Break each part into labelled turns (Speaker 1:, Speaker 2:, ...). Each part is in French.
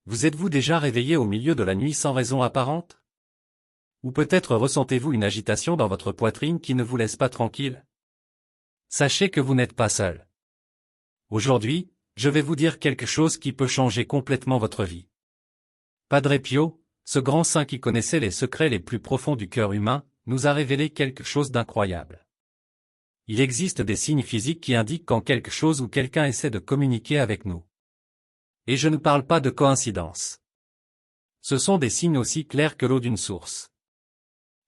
Speaker 1: Vous êtes-vous déjà réveillé au milieu de la nuit sans raison apparente? Ou peut-être ressentez-vous une agitation dans votre poitrine qui ne vous laisse pas tranquille? Sachez que vous n'êtes pas seul. Aujourd'hui, je vais vous dire quelque chose qui peut changer complètement votre vie. Padre Pio, ce grand saint qui connaissait les secrets les plus profonds du cœur humain, nous a révélé quelque chose d'incroyable. Il existe des signes physiques qui indiquent quand quelque chose ou quelqu'un essaie de communiquer avec nous. Et je ne parle pas de coïncidence. Ce sont des signes aussi clairs que l'eau d'une source.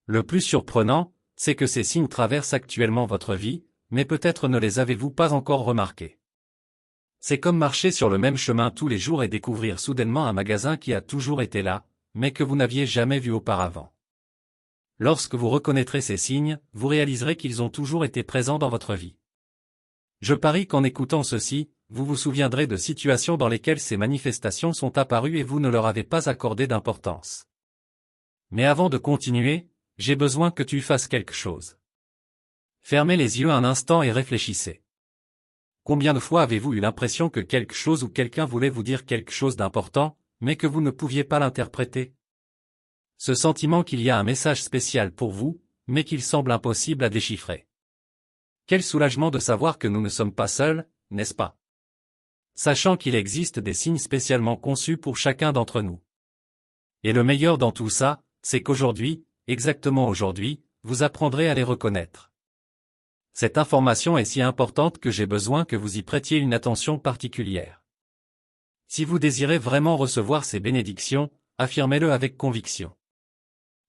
Speaker 1: Le plus surprenant, c'est que ces signes traversent actuellement votre vie, mais peut-être ne les avez-vous pas encore remarqués. C'est comme marcher sur le même chemin tous les jours et découvrir soudainement un magasin qui a toujours été là, mais que vous n'aviez jamais vu auparavant. Lorsque vous reconnaîtrez ces signes, vous réaliserez qu'ils ont toujours été présents dans votre vie. Je parie qu'en écoutant ceci, vous vous souviendrez de situations dans lesquelles ces manifestations sont apparues et vous ne leur avez pas accordé d'importance. Mais avant de continuer, j'ai besoin que tu fasses quelque chose. Fermez les yeux un instant et réfléchissez. Combien de fois avez-vous eu l'impression que quelque chose ou quelqu'un voulait vous dire quelque chose d'important, mais que vous ne pouviez pas l'interpréter? Ce sentiment qu'il y a un message spécial pour vous, mais qu'il semble impossible à déchiffrer. Quel soulagement de savoir que nous ne sommes pas seuls, n'est-ce pas? Sachant qu'il existe des signes spécialement conçus pour chacun d'entre nous. Et le meilleur dans tout ça, c'est qu'aujourd'hui, exactement aujourd'hui, vous apprendrez à les reconnaître. Cette information est si importante que j'ai besoin que vous y prêtiez une attention particulière. Si vous désirez vraiment recevoir ces bénédictions, affirmez-le avec conviction.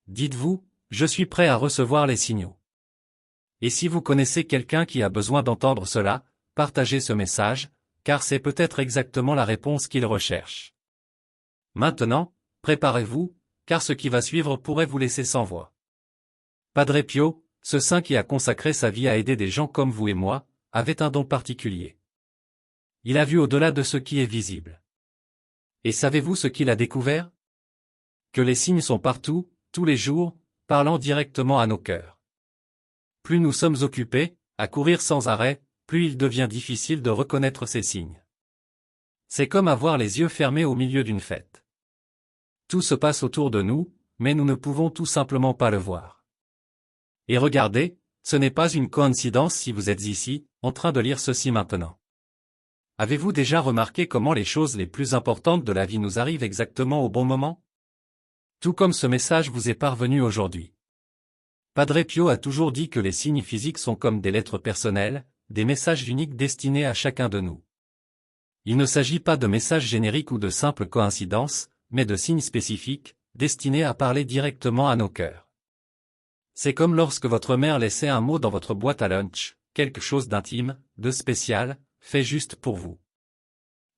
Speaker 1: Dites-vous, je suis prêt à recevoir les signaux. Et si vous connaissez quelqu'un qui a besoin d'entendre cela, partagez ce message, car c'est peut-être exactement la réponse qu'il recherche. Maintenant, préparez-vous, car ce qui va suivre pourrait vous laisser sans voix. Padre Pio, ce saint qui a consacré sa vie à aider des gens comme vous et moi, avait un don particulier. Il a vu au-delà de ce qui est visible. Et savez-vous ce qu'il a découvert? Que les signes sont partout, tous les jours, parlant directement à nos cœurs. Plus nous sommes occupés, à courir sans arrêt, plus il devient difficile de reconnaître ces signes. C'est comme avoir les yeux fermés au milieu d'une fête. Tout se passe autour de nous, mais nous ne pouvons tout simplement pas le voir. Et regardez, ce n'est pas une coïncidence si vous êtes ici, en train de lire ceci maintenant. Avez-vous déjà remarqué comment les choses les plus importantes de la vie nous arrivent exactement au bon moment? Tout comme ce message vous est parvenu aujourd'hui. Padre Pio a toujours dit que les signes physiques sont comme des lettres personnelles, des messages uniques destinés à chacun de nous. Il ne s'agit pas de messages génériques ou de simples coïncidences, mais de signes spécifiques, destinés à parler directement à nos cœurs. C'est comme lorsque votre mère laissait un mot dans votre boîte à lunch, quelque chose d'intime, de spécial, fait juste pour vous.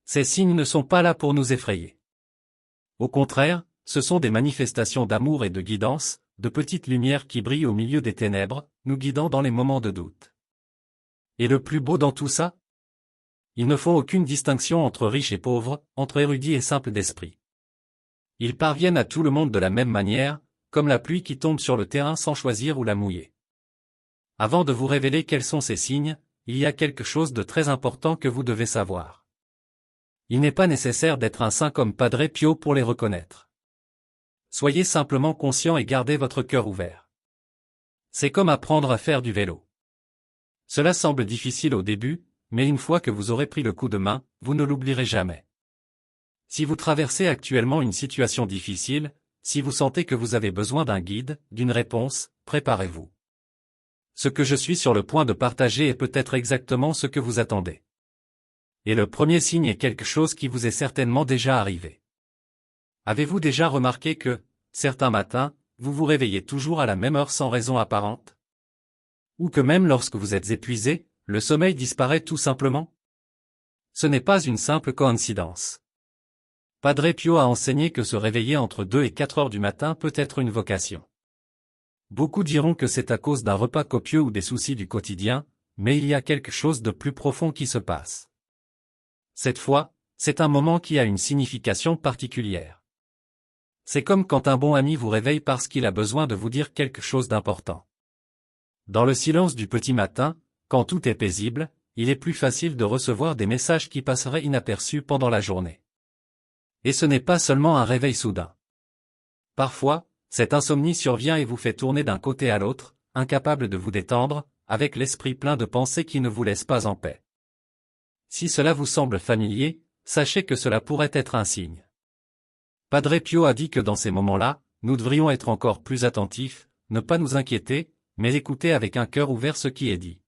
Speaker 1: Ces signes ne sont pas là pour nous effrayer. Au contraire, ce sont des manifestations d'amour et de guidance, de petites lumières qui brillent au milieu des ténèbres, nous guidant dans les moments de doute. Et le plus beau dans tout ça? Ils ne font aucune distinction entre riches et pauvres, entre érudits et simples d'esprit. Ils parviennent à tout le monde de la même manière, comme la pluie qui tombe sur le terrain sans choisir où la mouiller. Avant de vous révéler quels sont ces signes, il y a quelque chose de très important que vous devez savoir. Il n'est pas nécessaire d'être un saint comme Padre Pio pour les reconnaître. Soyez simplement conscient et gardez votre cœur ouvert. C'est comme apprendre à faire du vélo. Cela semble difficile au début, mais une fois que vous aurez pris le coup de main, vous ne l'oublierez jamais. Si vous traversez actuellement une situation difficile, si vous sentez que vous avez besoin d'un guide, d'une réponse, préparez-vous. Ce que je suis sur le point de partager est peut-être exactement ce que vous attendez. Et le premier signe est quelque chose qui vous est certainement déjà arrivé. Avez-vous déjà remarqué que, certains matins, vous vous réveillez toujours à la même heure sans raison apparente? Ou que même lorsque vous êtes épuisé, le sommeil disparaît tout simplement? Ce n'est pas une simple coïncidence. Padre Pio a enseigné que se réveiller entre 2 et 4 heures du matin peut être une vocation. Beaucoup diront que c'est à cause d'un repas copieux ou des soucis du quotidien, mais il y a quelque chose de plus profond qui se passe. Cette fois, c'est un moment qui a une signification particulière. C'est comme quand un bon ami vous réveille parce qu'il a besoin de vous dire quelque chose d'important. Dans le silence du petit matin, quand tout est paisible, il est plus facile de recevoir des messages qui passeraient inaperçus pendant la journée. Et ce n'est pas seulement un réveil soudain. Parfois, cette insomnie survient et vous fait tourner d'un côté à l'autre, incapable de vous détendre, avec l'esprit plein de pensées qui ne vous laissent pas en paix. Si cela vous semble familier, sachez que cela pourrait être un signe. Padre Pio a dit que dans ces moments-là, nous devrions être encore plus attentifs, ne pas nous inquiéter, mais écouter avec un cœur ouvert ce qui est dit.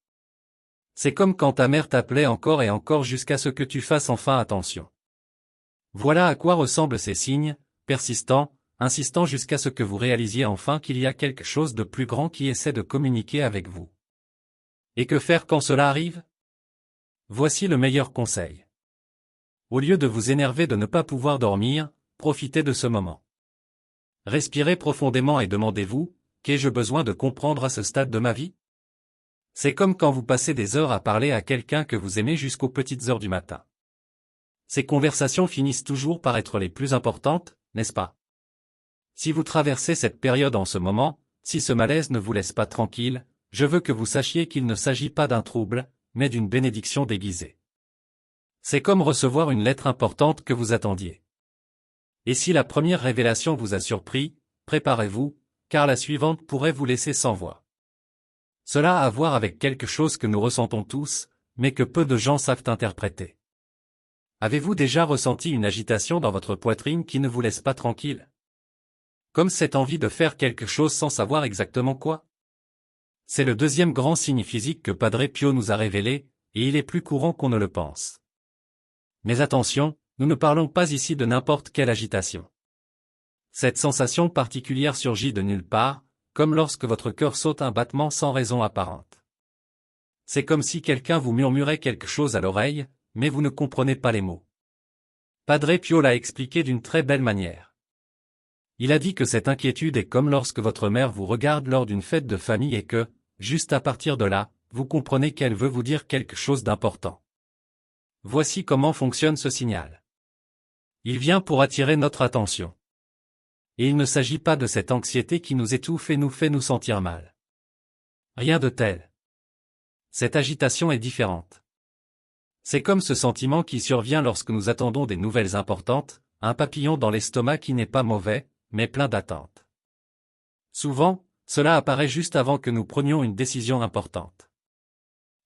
Speaker 1: C'est comme quand ta mère t'appelait encore et encore jusqu'à ce que tu fasses enfin attention. Voilà à quoi ressemblent ces signes, persistants, insistant jusqu'à ce que vous réalisiez enfin qu'il y a quelque chose de plus grand qui essaie de communiquer avec vous. Et que faire quand cela arrive? Voici le meilleur conseil. Au lieu de vous énerver de ne pas pouvoir dormir, profitez de ce moment. Respirez profondément et demandez-vous, qu'ai-je besoin de comprendre à ce stade de ma vie? C'est comme quand vous passez des heures à parler à quelqu'un que vous aimez jusqu'aux petites heures du matin. Ces conversations finissent toujours par être les plus importantes, n'est-ce pas? Si vous traversez cette période en ce moment, si ce malaise ne vous laisse pas tranquille, je veux que vous sachiez qu'il ne s'agit pas d'un trouble, mais d'une bénédiction déguisée. C'est comme recevoir une lettre importante que vous attendiez. Et si la première révélation vous a surpris, préparez-vous, car la suivante pourrait vous laisser sans voix. Cela a à voir avec quelque chose que nous ressentons tous, mais que peu de gens savent interpréter. Avez-vous déjà ressenti une agitation dans votre poitrine qui ne vous laisse pas tranquille? Comme cette envie de faire quelque chose sans savoir exactement quoi? C'est le deuxième grand signe physique que Padre Pio nous a révélé, et il est plus courant qu'on ne le pense. Mais attention, nous ne parlons pas ici de n'importe quelle agitation. Cette sensation particulière surgit de nulle part, comme lorsque votre cœur saute un battement sans raison apparente. C'est comme si quelqu'un vous murmurait quelque chose à l'oreille, mais vous ne comprenez pas les mots. Padre Pio l'a expliqué d'une très belle manière. Il a dit que cette inquiétude est comme lorsque votre mère vous regarde lors d'une fête de famille et que, juste à partir de là, vous comprenez qu'elle veut vous dire quelque chose d'important. Voici comment fonctionne ce signal. Il vient pour attirer notre attention. Et il ne s'agit pas de cette anxiété qui nous étouffe et nous fait nous sentir mal. Rien de tel. Cette agitation est différente. C'est comme ce sentiment qui survient lorsque nous attendons des nouvelles importantes, un papillon dans l'estomac qui n'est pas mauvais, mais plein d'attentes. Souvent, cela apparaît juste avant que nous prenions une décision importante.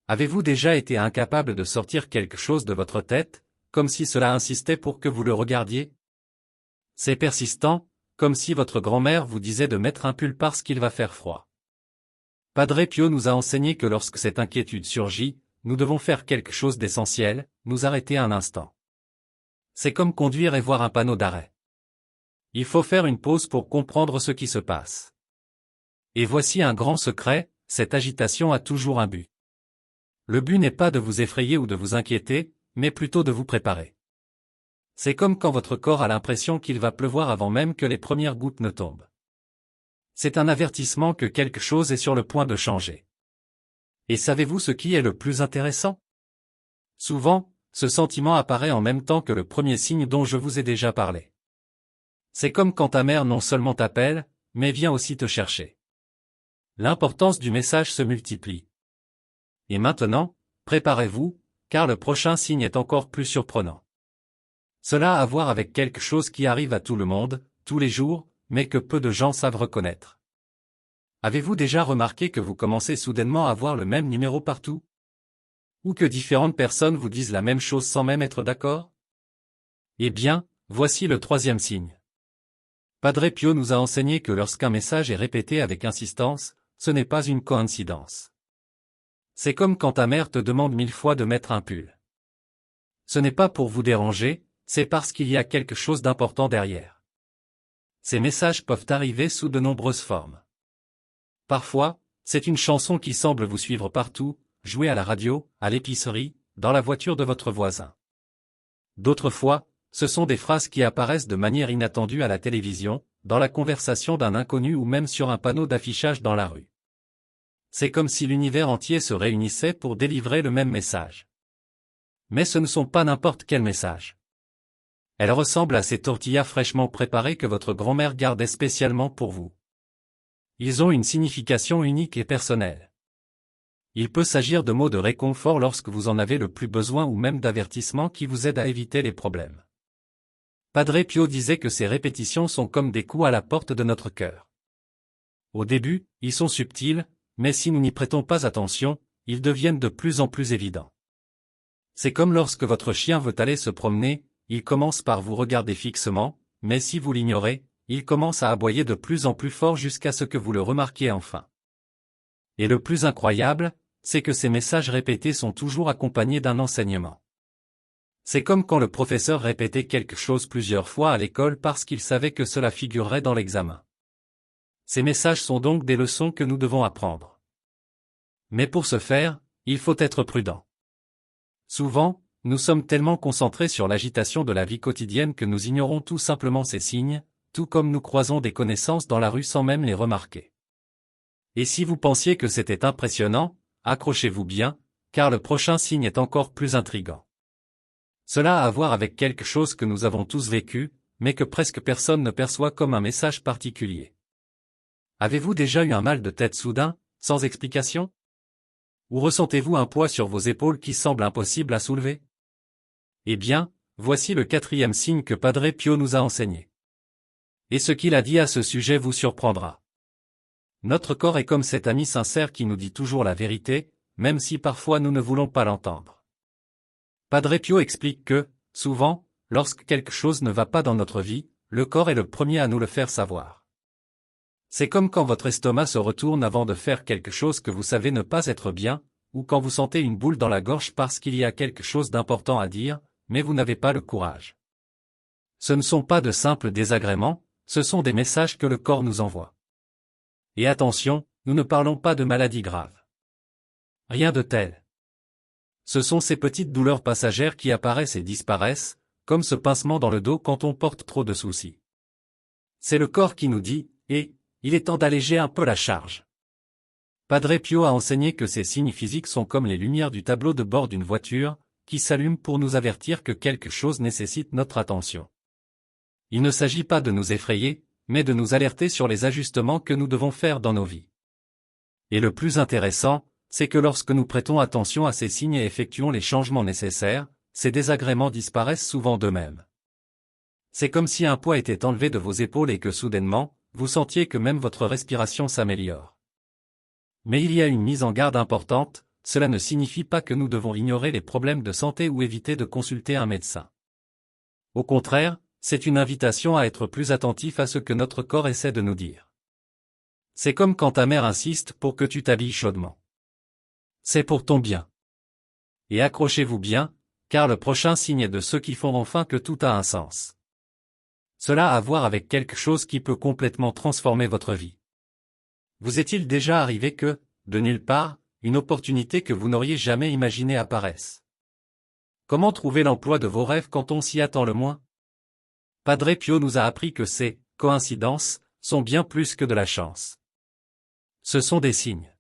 Speaker 1: Avez-vous déjà été incapable de sortir quelque chose de votre tête, comme si cela insistait pour que vous le regardiez? C'est persistant, comme si votre grand-mère vous disait de mettre un pull parce qu'il va faire froid. Padre Pio nous a enseigné que lorsque cette inquiétude surgit, nous devons faire quelque chose d'essentiel, nous arrêter un instant. C'est comme conduire et voir un panneau d'arrêt. Il faut faire une pause pour comprendre ce qui se passe. Et voici un grand secret, cette agitation a toujours un but. Le but n'est pas de vous effrayer ou de vous inquiéter, mais plutôt de vous préparer. C'est comme quand votre corps a l'impression qu'il va pleuvoir avant même que les premières gouttes ne tombent. C'est un avertissement que quelque chose est sur le point de changer. Et savez-vous ce qui est le plus intéressant? Souvent, ce sentiment apparaît en même temps que le premier signe dont je vous ai déjà parlé. C'est comme quand ta mère non seulement t'appelle, mais vient aussi te chercher. L'importance du message se multiplie. Et maintenant, préparez-vous, car le prochain signe est encore plus surprenant. Cela a à voir avec quelque chose qui arrive à tout le monde, tous les jours, mais que peu de gens savent reconnaître. Avez-vous déjà remarqué que vous commencez soudainement à voir le même numéro partout? Ou que différentes personnes vous disent la même chose sans même être d'accord? Eh bien, voici le troisième signe. Padre Pio nous a enseigné que lorsqu'un message est répété avec insistance, ce n'est pas une coïncidence. C'est comme quand ta mère te demande 1000 fois de mettre un pull. Ce n'est pas pour vous déranger, c'est parce qu'il y a quelque chose d'important derrière. Ces messages peuvent arriver sous de nombreuses formes. Parfois, c'est une chanson qui semble vous suivre partout, jouée à la radio, à l'épicerie, dans la voiture de votre voisin. D'autres fois, ce sont des phrases qui apparaissent de manière inattendue à la télévision, dans la conversation d'un inconnu ou même sur un panneau d'affichage dans la rue. C'est comme si l'univers entier se réunissait pour délivrer le même message. Mais ce ne sont pas n'importe quel message. Elles ressemblent à ces tortillas fraîchement préparées que votre grand-mère gardait spécialement pour vous. Ils ont une signification unique et personnelle. Il peut s'agir de mots de réconfort lorsque vous en avez le plus besoin ou même d'avertissements qui vous aident à éviter les problèmes. Padre Pio disait que ces répétitions sont comme des coups à la porte de notre cœur. Au début, ils sont subtils, mais si nous n'y prêtons pas attention, ils deviennent de plus en plus évidents. C'est comme lorsque votre chien veut aller se promener, il commence par vous regarder fixement, mais si vous l'ignorez, il commence à aboyer de plus en plus fort jusqu'à ce que vous le remarquiez enfin. Et le plus incroyable, c'est que ces messages répétés sont toujours accompagnés d'un enseignement. C'est comme quand le professeur répétait quelque chose plusieurs fois à l'école parce qu'il savait que cela figurerait dans l'examen. Ces messages sont donc des leçons que nous devons apprendre. Mais pour ce faire, il faut être prudent. Souvent, nous sommes tellement concentrés sur l'agitation de la vie quotidienne que nous ignorons tout simplement ces signes, tout comme nous croisons des connaissances dans la rue sans même les remarquer. Et si vous pensiez que c'était impressionnant, accrochez-vous bien, car le prochain signe est encore plus intrigant. Cela a à voir avec quelque chose que nous avons tous vécu, mais que presque personne ne perçoit comme un message particulier. Avez-vous déjà eu un mal de tête soudain, sans explication? Ou ressentez-vous un poids sur vos épaules qui semble impossible à soulever? Eh bien, voici le 4e signe que Padre Pio nous a enseigné. Et ce qu'il a dit à ce sujet vous surprendra. Notre corps est comme cet ami sincère qui nous dit toujours la vérité, même si parfois nous ne voulons pas l'entendre. Padre Pio explique que, souvent, lorsque quelque chose ne va pas dans notre vie, le corps est le premier à nous le faire savoir. C'est comme quand votre estomac se retourne avant de faire quelque chose que vous savez ne pas être bien, ou quand vous sentez une boule dans la gorge parce qu'il y a quelque chose d'important à dire, mais vous n'avez pas le courage. Ce ne sont pas de simples désagréments, ce sont des messages que le corps nous envoie. Et attention, nous ne parlons pas de maladies graves. Rien de tel. Ce sont ces petites douleurs passagères qui apparaissent et disparaissent, comme ce pincement dans le dos quand on porte trop de soucis. C'est le corps qui nous dit, il est temps d'alléger un peu la charge. Padre Pio a enseigné que ces signes physiques sont comme les lumières du tableau de bord d'une voiture, qui s'allument pour nous avertir que quelque chose nécessite notre attention. Il ne s'agit pas de nous effrayer, mais de nous alerter sur les ajustements que nous devons faire dans nos vies. Et le plus intéressant, c'est que lorsque nous prêtons attention à ces signes et effectuons les changements nécessaires, ces désagréments disparaissent souvent d'eux-mêmes. C'est comme si un poids était enlevé de vos épaules et que soudainement, vous sentiez que même votre respiration s'améliore. Mais il y a une mise en garde importante, cela ne signifie pas que nous devons ignorer les problèmes de santé ou éviter de consulter un médecin. Au contraire, c'est une invitation à être plus attentif à ce que notre corps essaie de nous dire. C'est comme quand ta mère insiste pour que tu t'habilles chaudement. C'est pour ton bien. Et accrochez-vous bien, car le prochain signe est de ceux qui font enfin que tout a un sens. Cela a à voir avec quelque chose qui peut complètement transformer votre vie. Vous est-il déjà arrivé que, de nulle part, une opportunité que vous n'auriez jamais imaginée apparaisse? Comment trouver l'emploi de vos rêves quand on s'y attend le moins? Padre Pio nous a appris que ces coïncidences sont bien plus que de la chance. Ce sont des signes.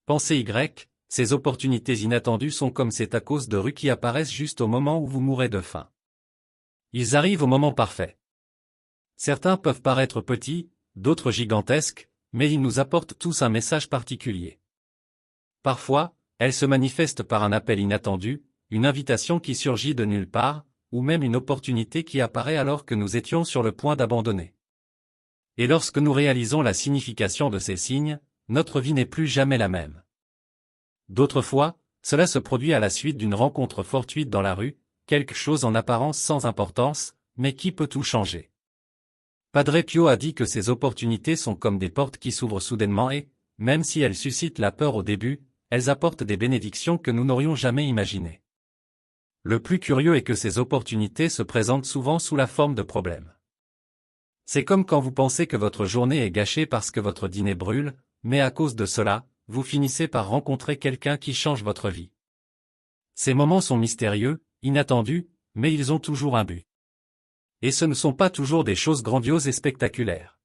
Speaker 1: Pensez Y, ces opportunités inattendues sont comme ces tacos de rue qui apparaissent juste au moment où vous mourrez de faim. Ils arrivent au moment parfait. Certains peuvent paraître petits, d'autres gigantesques, mais ils nous apportent tous un message particulier. Parfois, elles se manifestent par un appel inattendu, une invitation qui surgit de nulle part, ou même une opportunité qui apparaît alors que nous étions sur le point d'abandonner. Et lorsque nous réalisons la signification de ces signes, notre vie n'est plus jamais la même. D'autres fois, cela se produit à la suite d'une rencontre fortuite dans la rue, quelque chose en apparence sans importance, mais qui peut tout changer. Padre Pio a dit que ces opportunités sont comme des portes qui s'ouvrent soudainement et, même si elles suscitent la peur au début, elles apportent des bénédictions que nous n'aurions jamais imaginées. Le plus curieux est que ces opportunités se présentent souvent sous la forme de problèmes. C'est comme quand vous pensez que votre journée est gâchée parce que votre dîner brûle, mais à cause de cela, vous finissez par rencontrer quelqu'un qui change votre vie. Ces moments sont mystérieux, inattendus, mais ils ont toujours un but. Et ce ne sont pas toujours des choses grandioses et spectaculaires.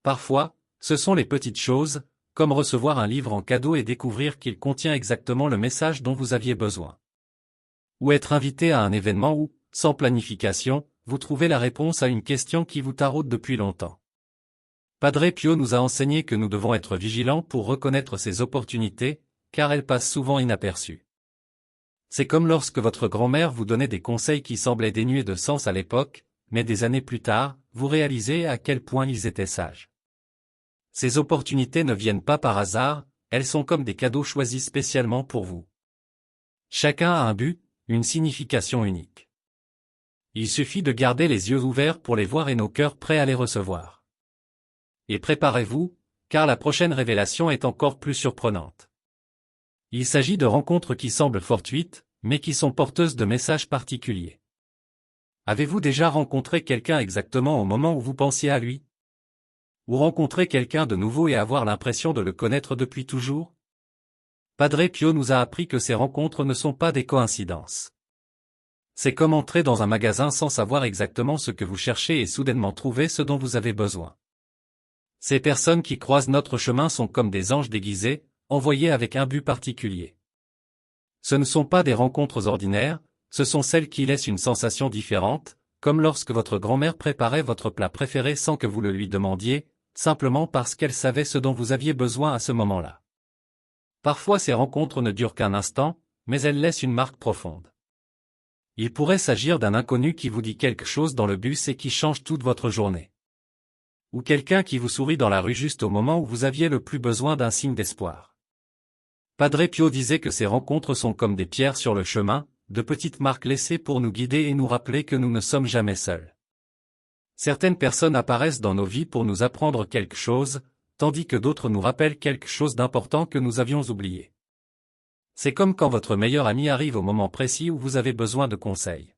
Speaker 1: Parfois, ce sont les petites choses, comme recevoir un livre en cadeau et découvrir qu'il contient exactement le message dont vous aviez besoin. Ou être invité à un événement où, sans planification, vous trouvez la réponse à une question qui vous taraude depuis longtemps. Padre Pio nous a enseigné que nous devons être vigilants pour reconnaître ces opportunités, car elles passent souvent inaperçues. C'est comme lorsque votre grand-mère vous donnait des conseils qui semblaient dénués de sens à l'époque, mais des années plus tard, vous réalisez à quel point ils étaient sages. Ces opportunités ne viennent pas par hasard, elles sont comme des cadeaux choisis spécialement pour vous. Chacun a un but, une signification unique. Il suffit de garder les yeux ouverts pour les voir et nos cœurs prêts à les recevoir. Et préparez-vous, car la prochaine révélation est encore plus surprenante. Il s'agit de rencontres qui semblent fortuites, mais qui sont porteuses de messages particuliers. Avez-vous déjà rencontré quelqu'un exactement au moment où vous pensiez à lui? Ou rencontrer quelqu'un de nouveau et avoir l'impression de le connaître depuis toujours? Padre Pio nous a appris que ces rencontres ne sont pas des coïncidences. C'est comme entrer dans un magasin sans savoir exactement ce que vous cherchez et soudainement trouver ce dont vous avez besoin. Ces personnes qui croisent notre chemin sont comme des anges déguisés, envoyés avec un but particulier. Ce ne sont pas des rencontres ordinaires, ce sont celles qui laissent une sensation différente, comme lorsque votre grand-mère préparait votre plat préféré sans que vous le lui demandiez, simplement parce qu'elle savait ce dont vous aviez besoin à ce moment-là. Parfois ces rencontres ne durent qu'un instant, mais elles laissent une marque profonde. Il pourrait s'agir d'un inconnu qui vous dit quelque chose dans le bus et qui change toute votre journée. Ou quelqu'un qui vous sourit dans la rue juste au moment où vous aviez le plus besoin d'un signe d'espoir. Padre Pio disait que ces rencontres sont comme des pierres sur le chemin, de petites marques laissées pour nous guider et nous rappeler que nous ne sommes jamais seuls. Certaines personnes apparaissent dans nos vies pour nous apprendre quelque chose, tandis que d'autres nous rappellent quelque chose d'important que nous avions oublié. C'est comme quand votre meilleur ami arrive au moment précis où vous avez besoin de conseils.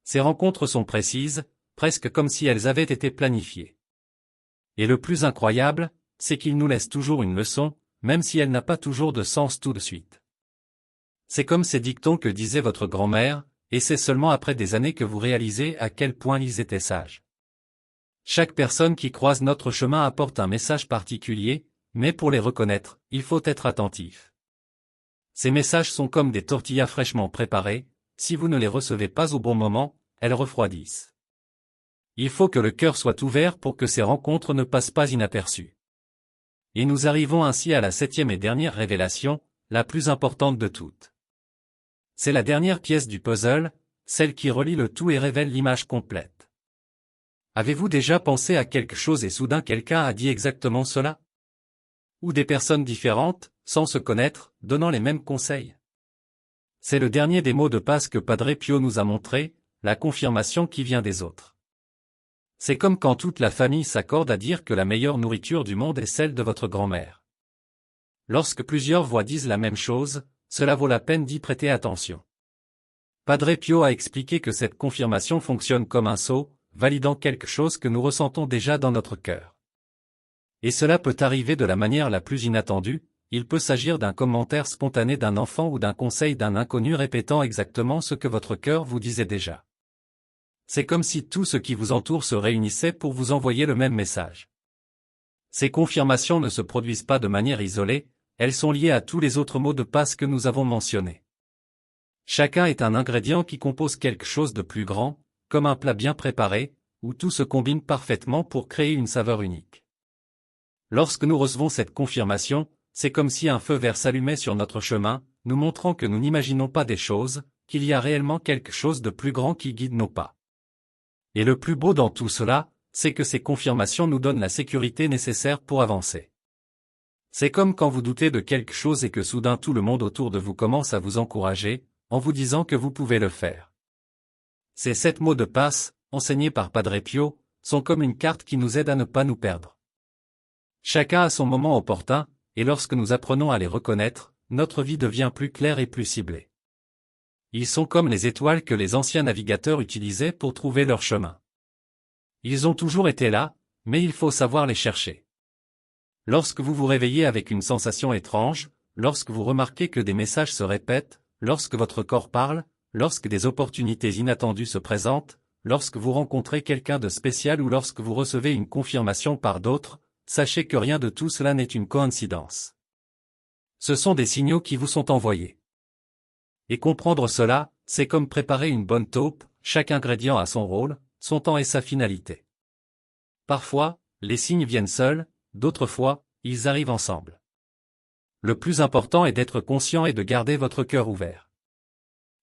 Speaker 1: Ces rencontres sont précises, presque comme si elles avaient été planifiées. Et le plus incroyable, c'est qu'ils nous laissent toujours une leçon, même si elle n'a pas toujours de sens tout de suite. C'est comme ces dictons que disait votre grand-mère, et c'est seulement après des années que vous réalisez à quel point ils étaient sages. Chaque personne qui croise notre chemin apporte un message particulier, mais pour les reconnaître, il faut être attentif. Ces messages sont comme des tortillas fraîchement préparées, si vous ne les recevez pas au bon moment, elles refroidissent. Il faut que le cœur soit ouvert pour que ces rencontres ne passent pas inaperçues. Et nous arrivons ainsi à la 7e et dernière révélation, la plus importante de toutes. C'est la dernière pièce du puzzle, celle qui relie le tout et révèle l'image complète. Avez-vous déjà pensé à quelque chose et soudain quelqu'un a dit exactement cela? Ou des personnes différentes, sans se connaître, donnant les mêmes conseils? C'est le dernier des mots de passe que Padre Pio nous a montré, la confirmation qui vient des autres. C'est comme quand toute la famille s'accorde à dire que la meilleure nourriture du monde est celle de votre grand-mère. Lorsque plusieurs voix disent la même chose, cela vaut la peine d'y prêter attention. Padre Pio a expliqué que cette confirmation fonctionne comme un sceau, validant quelque chose que nous ressentons déjà dans notre cœur. Et cela peut arriver de la manière la plus inattendue, il peut s'agir d'un commentaire spontané d'un enfant ou d'un conseil d'un inconnu répétant exactement ce que votre cœur vous disait déjà. C'est comme si tout ce qui vous entoure se réunissait pour vous envoyer le même message. Ces confirmations ne se produisent pas de manière isolée, elles sont liées à tous les autres mots de passe que nous avons mentionnés. Chacun est un ingrédient qui compose quelque chose de plus grand, comme un plat bien préparé, où tout se combine parfaitement pour créer une saveur unique. Lorsque nous recevons cette confirmation, c'est comme si un feu vert s'allumait sur notre chemin, nous montrant que nous n'imaginons pas des choses, qu'il y a réellement quelque chose de plus grand qui guide nos pas. Et le plus beau dans tout cela, c'est que ces confirmations nous donnent la sécurité nécessaire pour avancer. C'est comme quand vous doutez de quelque chose et que soudain tout le monde autour de vous commence à vous encourager, en vous disant que vous pouvez le faire. Ces 7 mots de passe, enseignés par Padre Pio, sont comme une carte qui nous aide à ne pas nous perdre. Chacun a son moment opportun, et lorsque nous apprenons à les reconnaître, notre vie devient plus claire et plus ciblée. Ils sont comme les étoiles que les anciens navigateurs utilisaient pour trouver leur chemin. Ils ont toujours été là, mais il faut savoir les chercher. Lorsque vous vous réveillez avec une sensation étrange, lorsque vous remarquez que des messages se répètent, lorsque votre corps parle, lorsque des opportunités inattendues se présentent, lorsque vous rencontrez quelqu'un de spécial ou lorsque vous recevez une confirmation par d'autres, sachez que rien de tout cela n'est une coïncidence. Ce sont des signaux qui vous sont envoyés. Et comprendre cela, c'est comme préparer une bonne taupe, chaque ingrédient a son rôle, son temps et sa finalité. Parfois, les signes viennent seuls, d'autres fois, ils arrivent ensemble. Le plus important est d'être conscient et de garder votre cœur ouvert.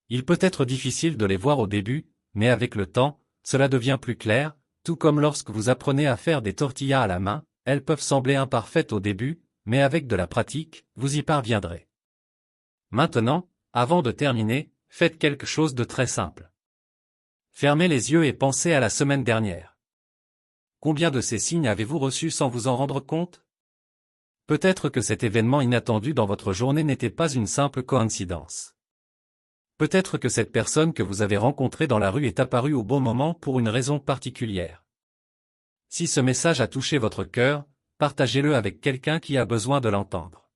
Speaker 1: Il peut être difficile de les voir au début, mais avec le temps, cela devient plus clair, tout comme lorsque vous apprenez à faire des tortillas à la main, elles peuvent sembler imparfaites au début, mais avec de la pratique, vous y parviendrez. Maintenant, avant de terminer, faites quelque chose de très simple. Fermez les yeux et pensez à la semaine dernière. Combien de ces signes avez-vous reçus sans vous en rendre compte? Peut-être que cet événement inattendu dans votre journée n'était pas une simple coïncidence. Peut-être que cette personne que vous avez rencontrée dans la rue est apparue au bon moment pour une raison particulière. Si ce message a touché votre cœur, partagez-le avec quelqu'un qui a besoin de l'entendre.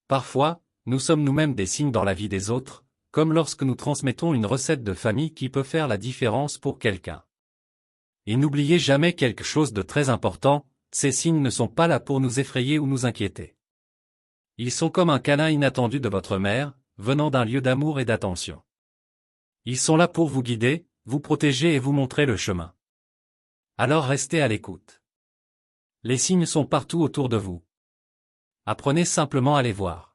Speaker 1: Parfois, nous sommes nous-mêmes des signes dans la vie des autres, comme lorsque nous transmettons une recette de famille qui peut faire la différence pour quelqu'un. Et n'oubliez jamais quelque chose de très important, ces signes ne sont pas là pour nous effrayer ou nous inquiéter. Ils sont comme un câlin inattendu de votre mère, venant d'un lieu d'amour et d'attention. Ils sont là pour vous guider, vous protéger et vous montrer le chemin. Alors restez à l'écoute. Les signes sont partout autour de vous. Apprenez simplement à les voir.